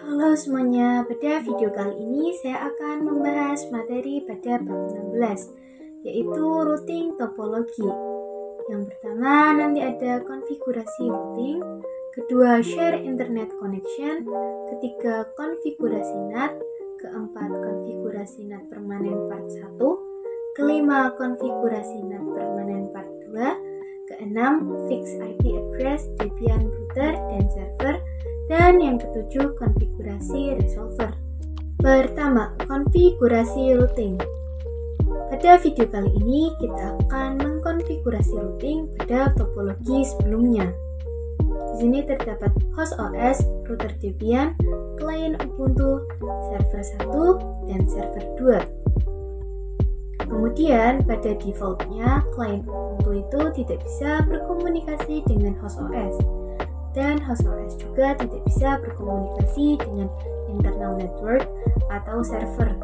Halo semuanya, pada video kali ini saya akan membahas materi pada bab 16, yaitu routing topologi. Yang pertama nanti ada konfigurasi routing, kedua share internet connection, ketiga konfigurasi NAT, keempat konfigurasi NAT permanen part 1, kelima konfigurasi NAT permanen part 2, keenam fixed IP address, Debian router dan server, dan yang ketujuh konfigurasi resolver. Pertama, konfigurasi routing. Pada video kali ini kita akan mengkonfigurasi routing pada topologi sebelumnya. Di sini terdapat host OS, router Debian, klien Ubuntu, server 1 dan server 2. Kemudian pada defaultnya klien Ubuntu itu tidak bisa berkomunikasi dengan host OS. Dan host OS juga tidak bisa berkomunikasi dengan internal network atau server.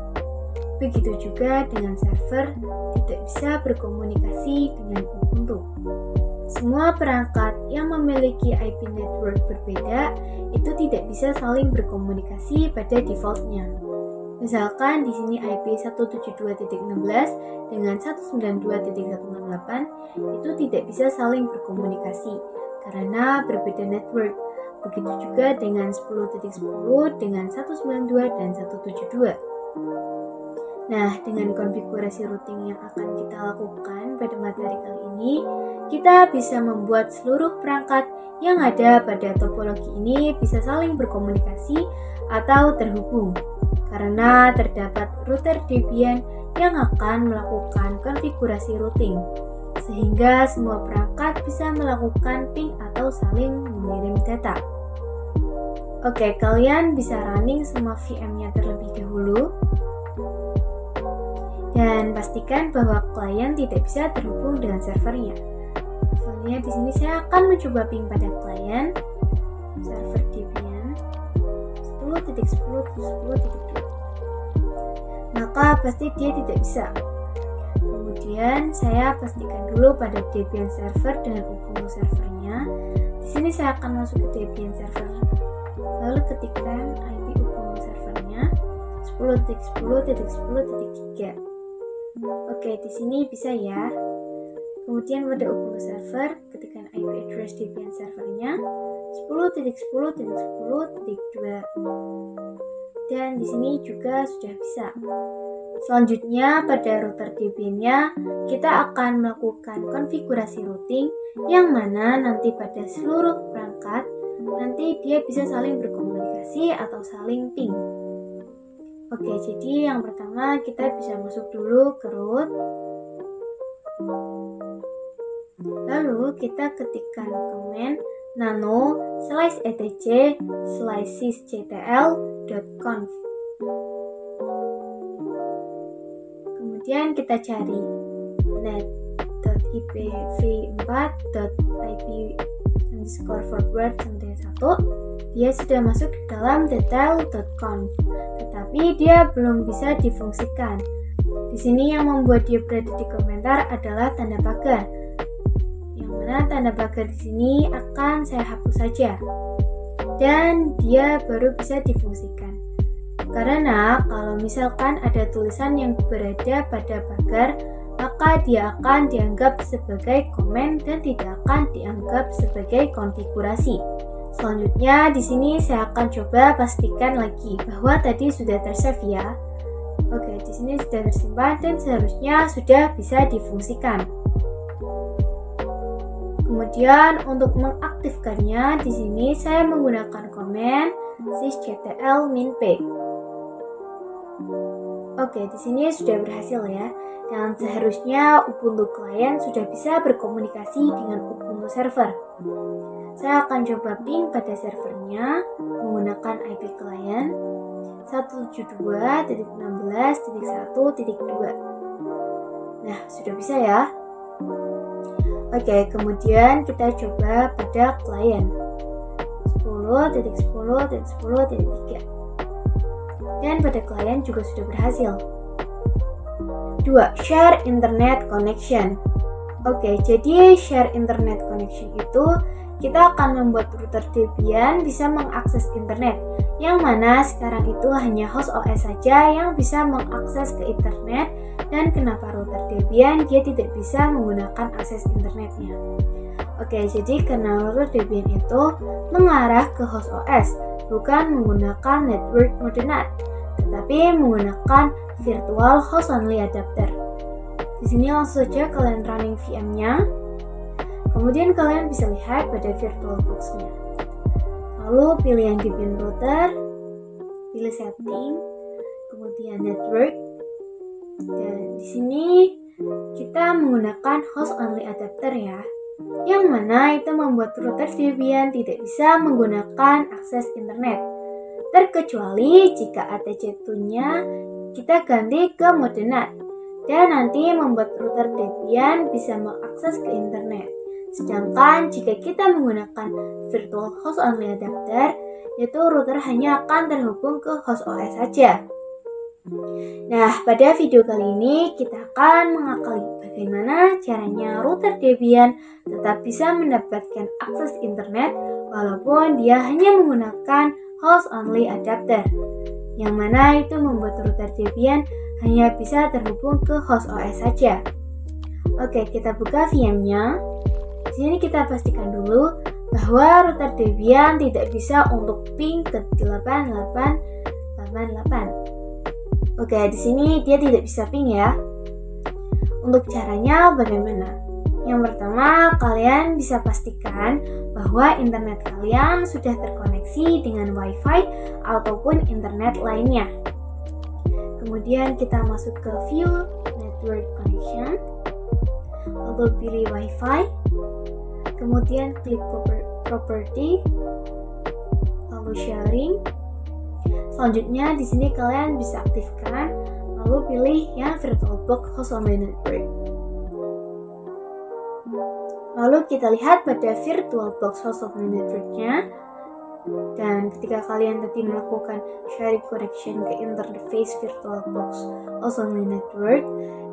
Begitu juga dengan server tidak bisa berkomunikasi dengan Ubuntu. Semua perangkat yang memiliki IP network berbeda itu tidak bisa saling berkomunikasi pada defaultnya. Misalkan di sini IP 172.16 dengan 192.168 itu tidak bisa saling berkomunikasi karena berbeda network. Begitu juga dengan 10.10 dengan 192 dan 172. Nah, dengan konfigurasi routing yang akan kita lakukan pada materi kali ini, kita bisa membuat seluruh perangkat yang ada pada topologi ini bisa saling berkomunikasi atau terhubung. Karena terdapat router Debian yang akan melakukan konfigurasi routing, sehingga semua perangkat bisa melakukan ping atau saling mengirim data. Oke, kalian bisa running semua VM-nya terlebih dahulu. Dan pastikan bahwa klien tidak bisa terhubung dengan servernya. Soalnya di sini saya akan mencoba ping pada klien server Debian 10.10.10.2. Maka pasti dia tidak bisa. Kemudian saya pastikan dulu pada Debian server dengan Ubuntu servernya. Di sini saya akan masuk ke Debian server. Lalu ketikkan IP Ubuntu servernya 10.10.10.3. Oke, di sini bisa ya. Kemudian pada Ubuntu server ketikkan IP address Debian servernya 10.10.10.2. Dan di sini juga sudah bisa. Selanjutnya pada router Debian-nya kita akan melakukan konfigurasi routing yang mana nanti pada seluruh perangkat nanti dia bisa saling berkomunikasi atau saling ping. Oke, jadi yang pertama kita bisa masuk dulu ke root. Lalu kita ketikkan command nano /etc/sysctl.conf. Kemudian kita cari net.ipv4.ip_forward1. Dia sudah masuk ke dalam detail.conf, tetapi dia belum bisa difungsikan. Di sini yang membuat dia berada di komentar adalah tanda pagar. Yang mana tanda pagar di sini akan saya hapus saja. Dan dia baru bisa difungsikan. Karena kalau misalkan ada tulisan yang berada pada pagar, maka dia akan dianggap sebagai komen dan tidak akan dianggap sebagai konfigurasi. Selanjutnya di sini saya akan coba pastikan lagi bahwa tadi sudah tersave ya. Oke, di sini sudah tersimpan dan seharusnya sudah bisa difungsikan. Kemudian untuk mengaktifkannya di sini saya menggunakan command sysctl -p. Oke, di sini sudah berhasil ya. Dan seharusnya Ubuntu client sudah bisa berkomunikasi dengan Ubuntu server. Saya akan coba ping pada servernya menggunakan IP client 172.16.1.2. Nah, sudah bisa ya. Oke, kemudian kita coba pada client 10.10.10.3. Dan pada klien juga sudah berhasil. 2. Share internet connection. Oke, jadi share internet connection itu kita akan membuat router Debian bisa mengakses internet, yang mana sekarang itu hanya host OS saja yang bisa mengakses ke internet. Dan kenapa router Debian dia tidak bisa menggunakan akses internetnya? Oke, jadi karena router Debian itu mengarah ke host OS, bukan menggunakan network mode NAT, tetapi menggunakan virtual host only adapter. Di sini langsung saja kalian running VM-nya. Kemudian kalian bisa lihat pada VirtualBox-nya. Lalu pilih yang Debian router, pilih setting, kemudian network. Dan di sini kita menggunakan host only adapter ya, yang mana itu membuat router Debian tidak bisa menggunakan akses internet, terkecuali jika ATC2-nya kita ganti ke mode NAT, dan nanti membuat router Debian bisa mengakses ke internet. Sedangkan jika kita menggunakan virtual host only adapter, yaitu router hanya akan terhubung ke host OS saja. Nah, pada video kali ini kita akan mengakali bagaimana caranya router Debian tetap bisa mendapatkan akses internet walaupun dia hanya menggunakan host only adapter, yang mana itu membuat router Debian hanya bisa terhubung ke host OS saja. Oke, kita buka VM-nya. Di sini kita pastikan dulu bahwa router Debian tidak bisa untuk ping ke 8888. Oke, di sini dia tidak bisa ping ya. Untuk caranya bagaimana? Yang pertama, kalian bisa pastikan bahwa internet kalian sudah terkoneksi dengan WiFi ataupun internet lainnya. Kemudian kita masuk ke View Network Connection, lalu pilih WiFi. Kemudian klik property, lalu sharing. Selanjutnya di sini kalian bisa aktifkan, lalu pilih yang VirtualBox host only network. Lalu kita lihat pada VirtualBox host only networknya. Dan ketika kalian tadi melakukan sharing connection ke interface VirtualBox host only network,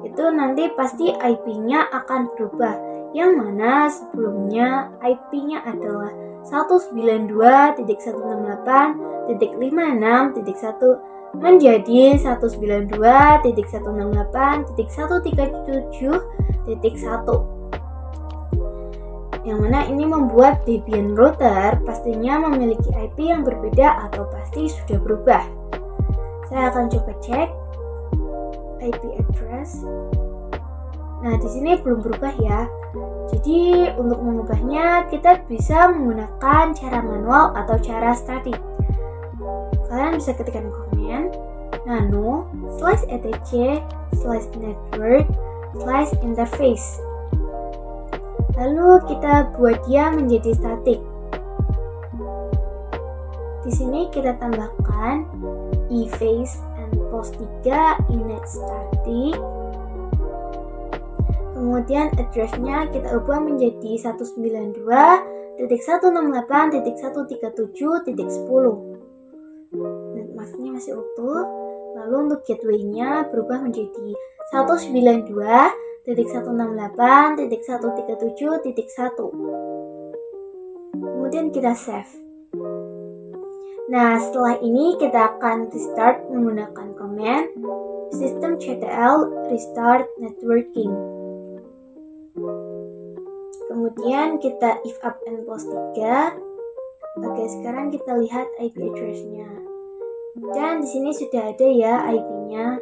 itu nanti pasti IP-nya akan berubah, yang mana sebelumnya IP-nya adalah 192.168.56.1 menjadi 192.168.137.1, yang mana ini membuat Debian router pastinya memiliki IP yang berbeda atau pasti sudah berubah. Saya akan coba cek IP address. Nah, di sini belum berubah ya. Jadi untuk mengubahnya kita bisa menggunakan cara manual atau cara static. Kalian bisa ketikkan komen nano /etc/network/interface. Lalu kita buat dia menjadi static. Di sini kita tambahkan eFace and post3 init static. Kemudian address-nya kita ubah menjadi 192.168.137.10. Masknya masih utuh. Lalu untuk gateway-nya berubah menjadi 192.168.137.1. Kemudian kita save. Nah, setelah ini kita akan restart menggunakan command systemctl restart networking. Kemudian kita if up and post 3. Oke, sekarang kita lihat IP address-nya. Dan di sini sudah ada ya IP-nya.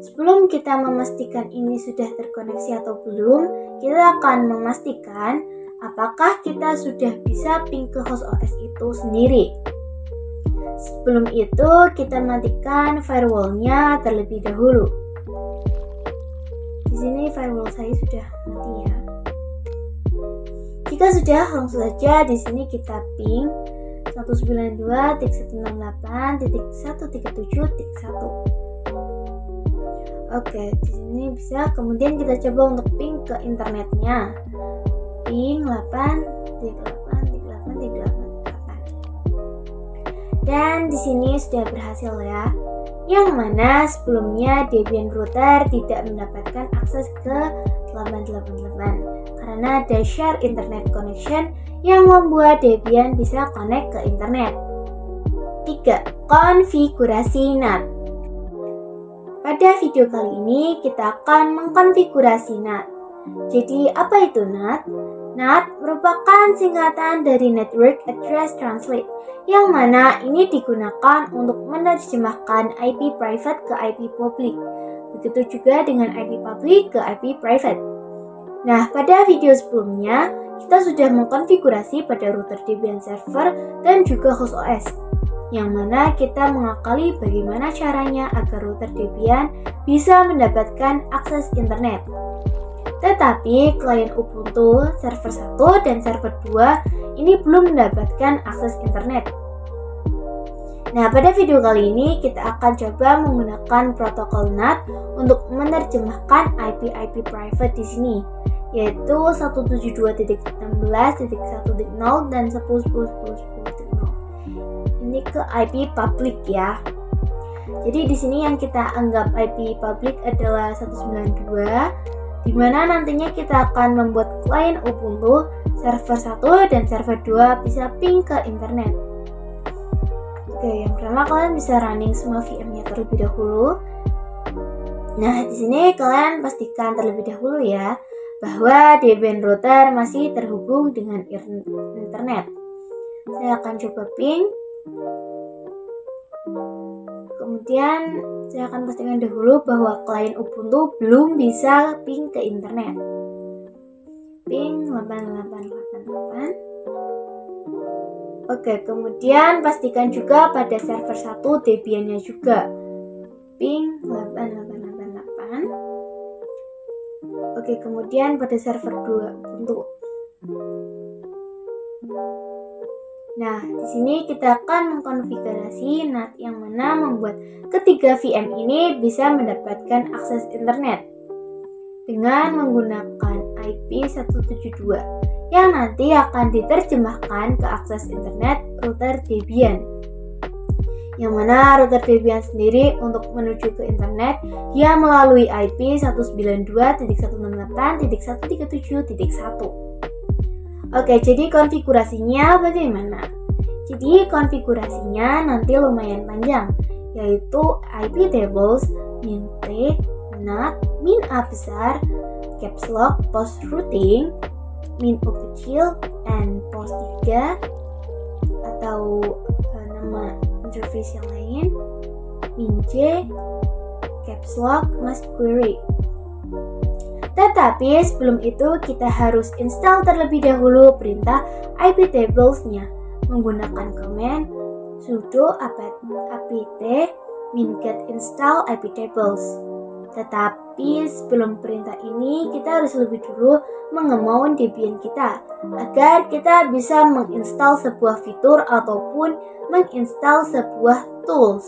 Sebelum kita memastikan ini sudah terkoneksi atau belum, kita akan memastikan apakah kita sudah bisa ping ke host OS itu sendiri. Sebelum itu, kita matikan firewall-nya terlebih dahulu. Di sini firewall saya sudah mati ya. Jika sudah, langsung saja di sini kita ping 192.168.137.1. Oke, di sini bisa. Kemudian kita coba untuk ping ke internetnya. Ping 8.38.38.38. Dan di sini sudah berhasil ya. Yang mana sebelumnya Debian router tidak mendapatkan akses ke 888 karena ada share internet connection yang membuat Debian bisa connect ke internet. 3. Konfigurasi NAT. Pada video kali ini kita akan mengkonfigurasi NAT. Jadi apa itu NAT? NAT merupakan singkatan dari Network Address Translate, yang mana ini digunakan untuk menerjemahkan IP private ke IP public. Begitu juga dengan IP public ke IP private. Nah, pada video sebelumnya kita sudah mengkonfigurasi pada router Debian server dan juga host OS, yang mana kita mengakali bagaimana caranya agar router Debian bisa mendapatkan akses internet. Tetapi klien Ubuntu server 1 dan server 2 ini belum mendapatkan akses internet. Nah, pada video kali ini kita akan coba menggunakan protokol NAT untuk menerjemahkan IP private di sini, yaitu 172.16.1.0 dan 10.10.10.0. Ini ke IP public ya. Jadi di sini yang kita anggap IP public adalah 192, di mana nantinya kita akan membuat klien Ubuntu server 1 dan server 2 bisa ping ke internet. Oke, yang pertama kalian bisa running semua VM-nya terlebih dahulu. Nah, di sini kalian pastikan terlebih dahulu ya bahwa Debian router masih terhubung dengan internet. Saya akan coba ping. Kemudian saya akan pastikan dahulu bahwa klien Ubuntu belum bisa ping ke internet. Ping 8888. Oke, kemudian pastikan juga pada server 1 Debian-nya juga. Ping 8888. Oke, kemudian pada server 2 Ubuntu. Nah, di sini kita akan mengkonfigurasi NAT yang mana membuat ketiga VM ini bisa mendapatkan akses internet dengan menggunakan IP 172 yang nanti akan diterjemahkan ke akses internet router Debian. Yang mana router Debian sendiri untuk menuju ke internet dia melalui IP 192.168.137.1. Oke, jadi konfigurasinya bagaimana? Jadi konfigurasinya nanti lumayan panjang, yaitu IP tables, min t, nat, min a besar, caps lock, post routing, min o kecil, and post 3, atau nama interface yang lain, min j, caps lock, mask query. Tetapi sebelum itu kita harus install terlebih dahulu perintah IP tables-nya menggunakan command sudo apt min-get install IP tables. Tetapi sebelum perintah ini kita harus lebih dulu mengemauin Debian kita agar kita bisa menginstal sebuah fitur ataupun menginstal sebuah tools.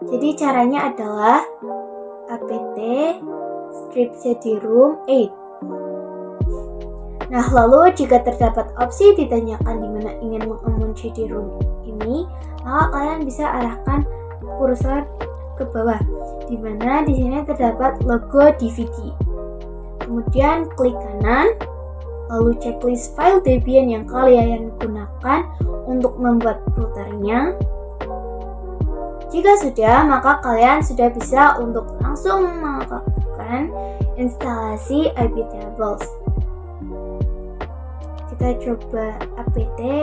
Jadi caranya adalah apt script cd-rom 8. Nah, lalu jika terdapat opsi ditanyakan di mana ingin mengemon cd-rom ini, maka kalian bisa arahkan kursor ke bawah, di mana di sini terdapat logo DVD. Kemudian klik kanan, lalu checklist file Debian yang kalian gunakan untuk membuat routernya. Jika sudah, maka kalian sudah bisa untuk langsung melakukan instalasi IP tables. Kita coba apt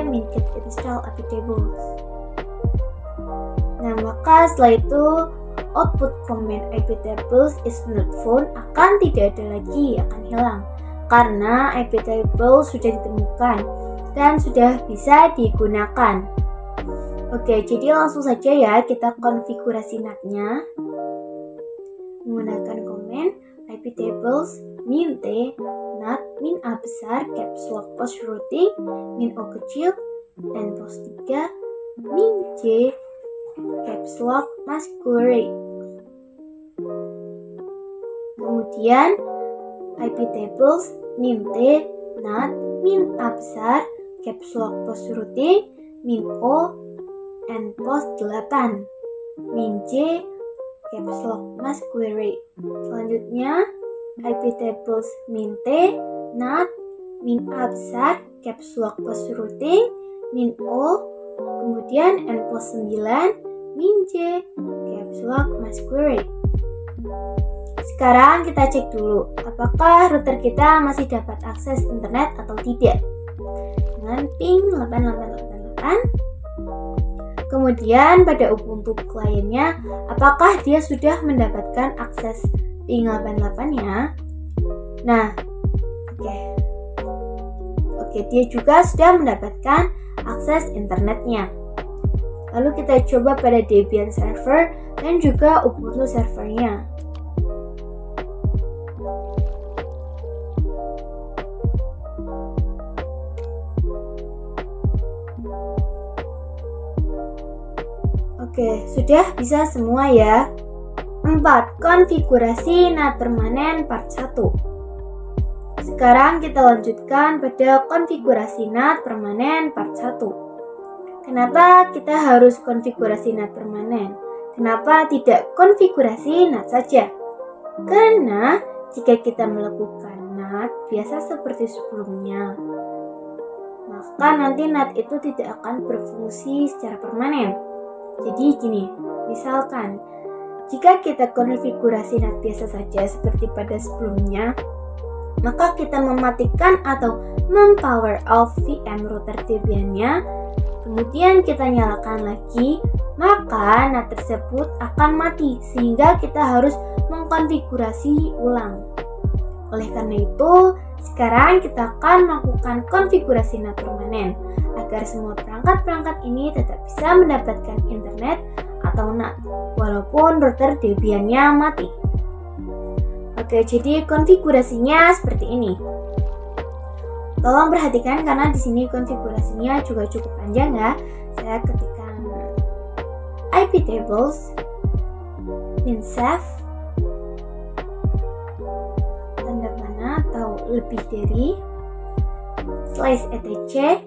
min-get install IP tables. Nah, maka setelah itu output command IP tables is not found akan tidak ada lagi, akan hilang karena IP tables sudah ditemukan dan sudah bisa digunakan. Oke, jadi langsung saja ya kita konfigurasi NAT-nya menggunakan command IP tables min t, nat, min a besar, caps lock, post routing, min o kecil, and post 3, min j, caps lock, mask query. Kemudian IP tables min t, nat, min a besar, caps lock, post routing, min o, and post 8, min j, caps lock, mask query. Selanjutnya iptables min T, NAT, min A besar, caps lock post routing, min O, kemudian N plus 9, min J, caps lock masquerade. Sekarang kita cek dulu, apakah router kita masih dapat akses internet atau tidak. Dengan ping 8888. Kemudian pada Ubuntu kliennya, apakah dia sudah mendapatkan akses ping 88-nya? Nah, oke, dia juga sudah mendapatkan akses internetnya. Lalu kita coba pada Debian server dan juga Ubuntu servernya. Oke, sudah bisa semua ya. 4. Konfigurasi NAT permanen part 1. Sekarang kita lanjutkan pada konfigurasi NAT permanen part 1. Kenapa kita harus konfigurasi NAT permanen? Kenapa tidak konfigurasi NAT saja? Karena jika kita melakukan NAT biasa seperti sebelumnya, maka nanti NAT itu tidak akan berfungsi secara permanen. Jadi gini, misalkan jika kita konfigurasi NAT biasa saja seperti pada sebelumnya, maka kita mematikan atau mempower off VM router Debian-nya, kemudian kita nyalakan lagi, maka NAT tersebut akan mati sehingga kita harus mengkonfigurasi ulang. Oleh karena itu, sekarang kita akan melakukan konfigurasi NAT permanen agar semua perangkat-perangkat ini tetap bisa mendapatkan internet atau NAT walaupun router Debian-nya mati. Oke, jadi konfigurasinya seperti ini. Tolong perhatikan karena di sini konfigurasinya juga cukup panjang ya. Saya ketikkan iptables min save tanda panah atau lebih dari /etc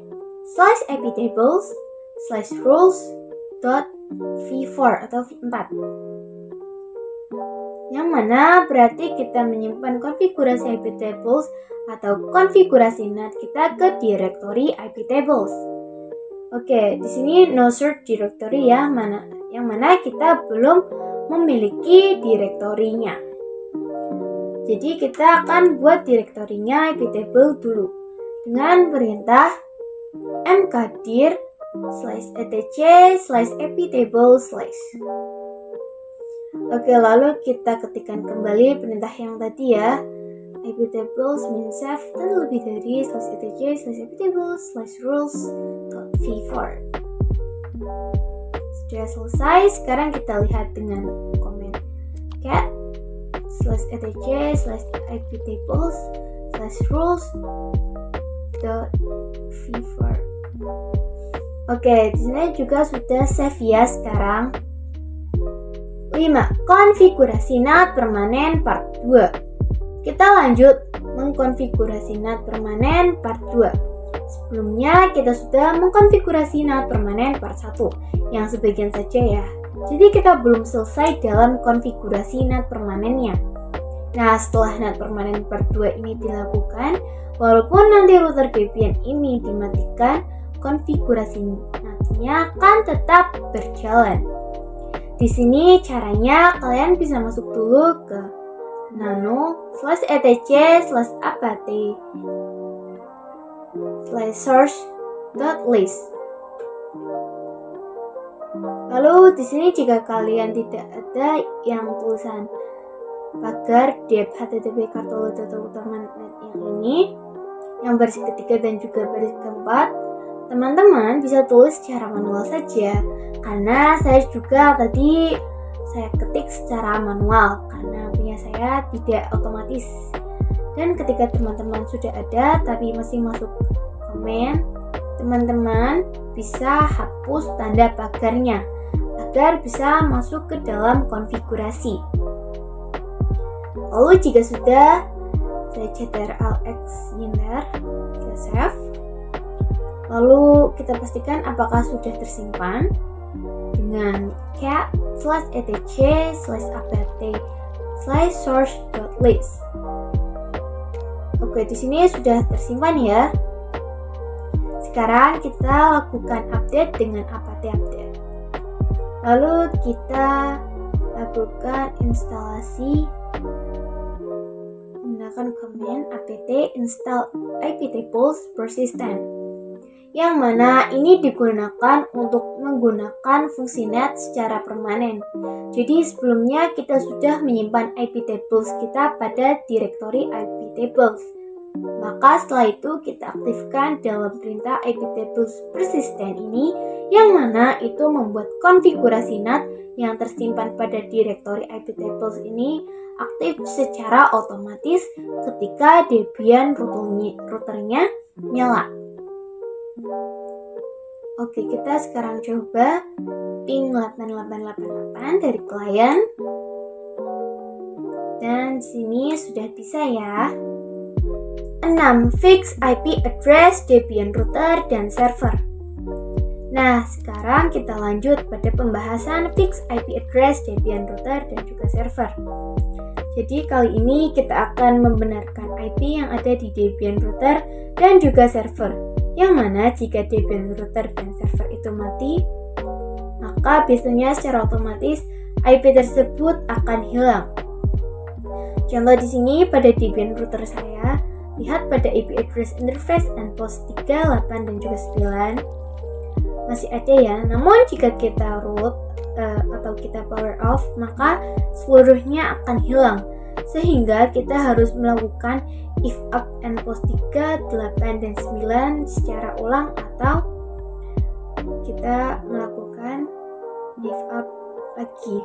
/iptables/rules.v4 atau v4, yang mana berarti kita menyimpan konfigurasi iptables atau konfigurasi NAT kita ke directory iptables. Oke, di sini no search directory ya, yang mana kita belum memiliki direktorinya. Jadi kita akan buat direktorinya iptable dulu dengan perintah mkdir /etc/iptable/. Oke, lalu kita ketikkan kembali perintah yang tadi ya, iptables min save dan lebih dari /etc/iptables/rules.v4. Sudah selesai. Sekarang kita lihat dengan komen cat /etc/iptables/rules.v4. Oke, di sini juga sudah save ya sekarang. 5. Konfigurasi NAT permanen part 2. Kita lanjut mengkonfigurasi NAT permanen part 2. Sebelumnya kita sudah mengkonfigurasi NAT permanen part 1 yang sebagian saja ya. Jadi kita belum selesai dalam konfigurasi NAT permanennya. Nah, setelah NAT permanen part 2 ini dilakukan, walaupun nanti router Debian ini dimatikan, konfigurasi NAT-nya akan tetap berjalan. Di sini caranya kalian bisa masuk dulu ke nano/etc/apt/source.list. Lalu di sini jika kalian tidak ada yang tulisan pagar dep http kartolo.utama.net yang ini, yang baris ketiga dan juga baris keempat, teman-teman bisa tulis secara manual saja, karena saya juga tadi saya ketik secara manual karena punya saya tidak otomatis. Dan ketika teman-teman sudah ada tapi masih masuk komen, teman-teman bisa hapus tanda pagarnya agar bisa masuk ke dalam konfigurasi. Lalu jika sudah, saya ctrl+x enter, kita save. Lalu kita pastikan apakah sudah tersimpan dengan cat /etc/apt/source.list. Oke, di sini sudah tersimpan ya. Sekarang kita lakukan update dengan apt-update. Lalu kita lakukan instalasi menggunakan command apt install iptables persistent, yang mana ini digunakan untuk menggunakan fungsi net secara permanen. Jadi sebelumnya kita sudah menyimpan iptables kita pada direktori iptables. Maka setelah itu kita aktifkan dalam perintah iptables persistent ini, yang mana itu membuat konfigurasi NAT yang tersimpan pada direktori iptables ini aktif secara otomatis ketika Debian routernya nyala. Oke, kita sekarang coba ping 8888 dari klien. Dan di sini sudah bisa ya. 6. Fix IP address Debian router dan server. Nah, sekarang kita lanjut pada pembahasan fix IP address Debian router dan juga server. Jadi kali ini kita akan membenarkan IP yang ada di Debian router dan juga server. Yang mana jika Debian router dan server itu mati, maka biasanya secara otomatis IP tersebut akan hilang. Contoh di sini pada Debian router saya, lihat pada IP address interface endpost 3, 8 dan juga 9 masih ada ya. Namun jika kita root atau kita power off, maka seluruhnya akan hilang, sehingga kita harus melakukan if up endpost 3, 8 dan 9 secara ulang, atau kita melakukan if up lagi.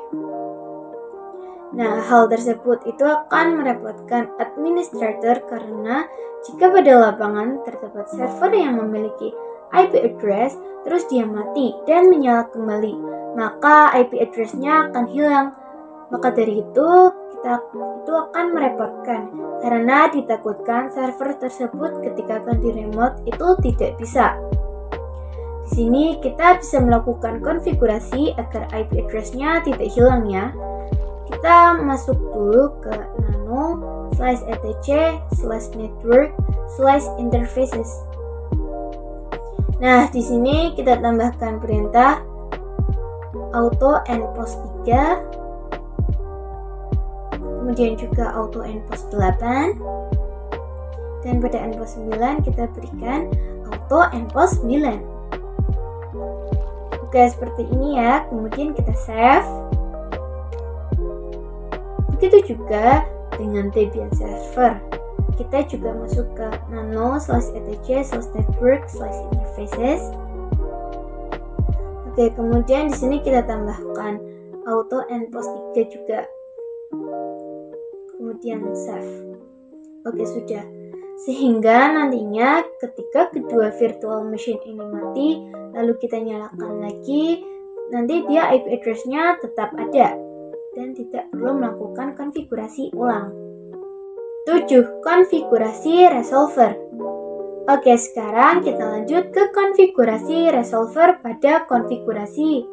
Nah, hal tersebut itu akan merepotkan administrator karena jika pada lapangan terdapat server yang memiliki IP address terus dia mati dan menyala kembali, maka IP address-nya akan hilang. Maka dari itu itu akan merepotkan karena ditakutkan server tersebut ketika akan di remote itu tidak bisa. Di sini kita bisa melakukan konfigurasi agar IP address-nya tidak hilang ya. Kita masuk dulu ke nano/etc/network/interfaces. Nah, di sini kita tambahkan perintah auto endpost 3, kemudian juga auto endpost 8, dan pada endpost 9 kita berikan auto endpost 9. Oke, seperti ini ya. Kemudian kita save. Begitu juga dengan Debian server. Kita juga masuk ke nano/etc/network/interfaces. Oke, kemudian di sini kita tambahkan auto endpost 3 juga. Kemudian save. Oke, sudah. Sehingga nantinya ketika kedua virtual machine ini mati, lalu kita nyalakan lagi, nanti dia IP address-nya tetap ada dan tidak perlu melakukan konfigurasi ulang. 7. Konfigurasi resolver. Oke, sekarang kita lanjut ke konfigurasi resolver. Pada konfigurasi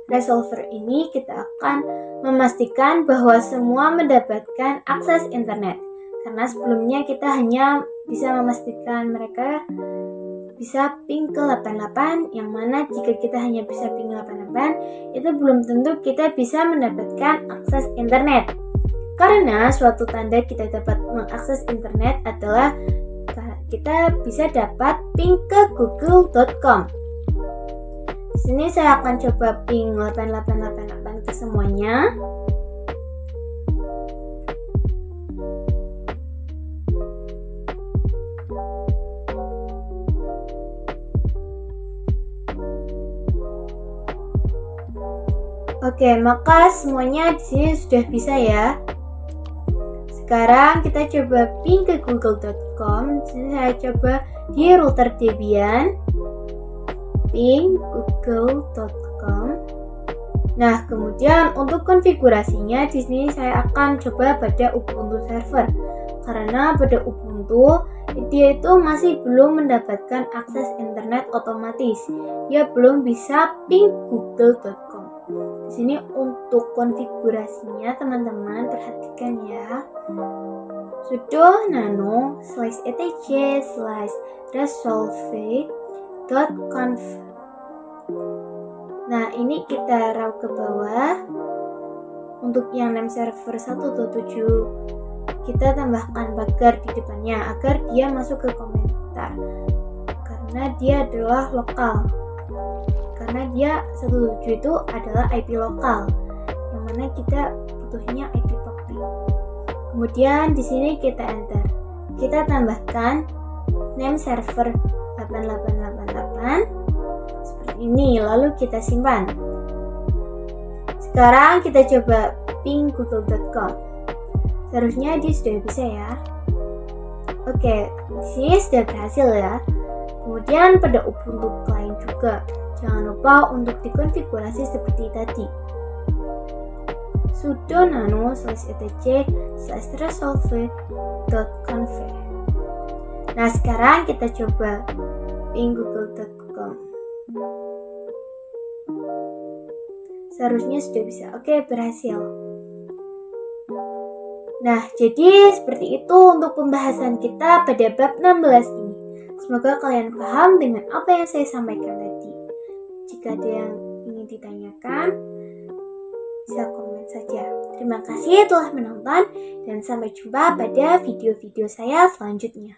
resolver ini kita akan memastikan bahwa semua mendapatkan akses internet. Karena sebelumnya kita hanya bisa memastikan mereka bisa ping ke 88, yang mana jika kita hanya bisa ping 88, itu belum tentu kita bisa mendapatkan akses internet. Karena suatu tanda kita dapat mengakses internet adalah kita bisa dapat ping ke google.com. Di sini saya akan coba ping 8888 ke semuanya. Oke, maka semuanya di sini sudah bisa ya. Sekarang kita coba ping ke google.com. Di sini saya coba di router Debian, ping google.com. Nah, kemudian untuk konfigurasinya di sini saya akan coba pada Ubuntu server. Karena pada Ubuntu dia itu masih belum mendapatkan akses internet otomatis. Dia belum bisa ping google.com. Di sini untuk konfigurasinya teman-teman perhatikan ya. Sudo nano /etc/resolve.conf. Nah, ini kita raut ke bawah. Untuk yang name server 1.7 kita tambahkan pagar di depannya agar dia masuk ke komentar. Karena dia adalah lokal. Karena dia 1.7 itu adalah IP lokal, yang mana kita butuhnya IP public. Kemudian di sini kita enter. Kita tambahkan name server 8888 seperti ini, lalu kita simpan. Sekarang kita coba ping google.com. Seharusnya dia sudah bisa ya. Oke, di sini sudah berhasil ya. Kemudian pada Ubuntu client juga, jangan lupa untuk dikonfigurasi seperti tadi. Sudo nano /etc/resolve.conf. Nah, sekarang kita coba ping google.com. Seharusnya sudah bisa. Oke, berhasil. Nah, jadi seperti itu untuk pembahasan kita pada bab 16 ini. Semoga kalian paham dengan apa yang saya sampaikan tadi. Jika ada yang ingin ditanyakan, bisa komen saja. Terima kasih telah menonton dan sampai jumpa pada video-video saya selanjutnya.